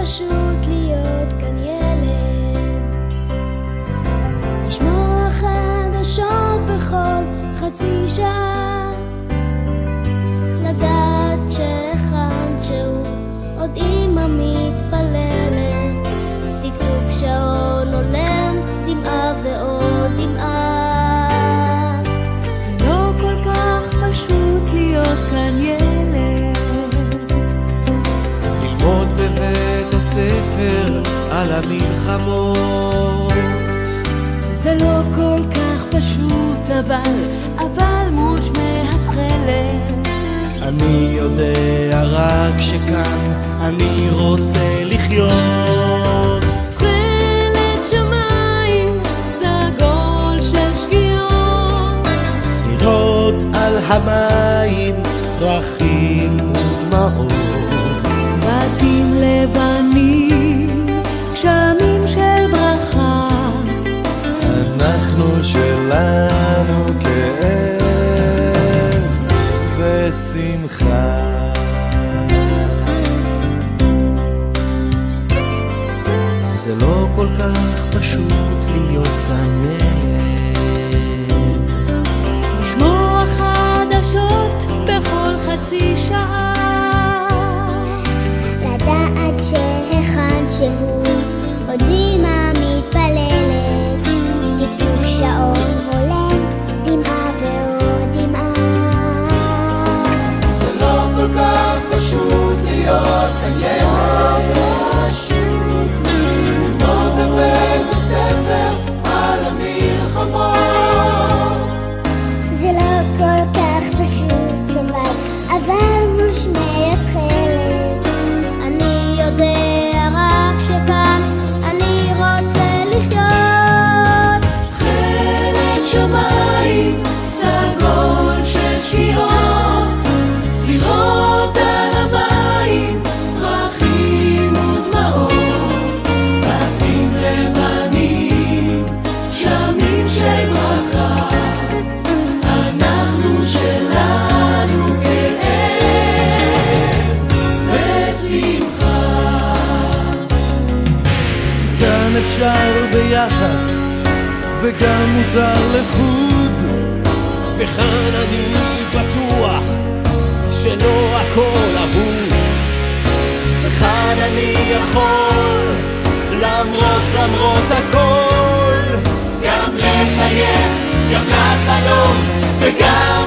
פשוט להיות כאן ילד, לשמוע חדשות בכל חצי שעה, לדעת שהכן שהוא עוד אמא מתפללת, תקתוק שעון עולם, דמעה ועוד דמעה. זה לא כל כך פשוט להיות כאן ילד, ללמוד בבית הספר על המלחמות. זה לא כל כך פשוט, אבל מוש מהתחלת. אני יודע רק שכאן אני רוצה לחיות. תכלת שמיים, סגול של שקיעות, סירות על המים, פרחים ודמעות. בתים לבנים, גשמים של ברכה. אנחנו שלנו כאב ושמחה. זה לא כל כך פשוט להיות כאן ילד, לשמוע חדשות בכל חצי שעה, לדעת שהכן שהוא עוד אמא מתפללת, תקתוק שעון הולם, דמעה ועוד דמעה. זה לא כל כך פשוט להיות כאן ילד, ללמוד בבית הספר על המלחמות. זה לא כל כך פשוט, אבל מושמע התחלת. אני יודע רק שכאן אני רוצה לחיות. תכלת שמיים, סגול של שקיעות, סירות על המים, פרחים ודמעות. בתים לבנים, גשמים של ברכה. אנחנו שלנו כאב ושמחה. כאן אפשר ביחד וגם מותר לחוד, וכאן אני בטוח שלא הכל אבוד. וכאן אני יכול למרות הכל, גם לחייך, גם לחלום וגם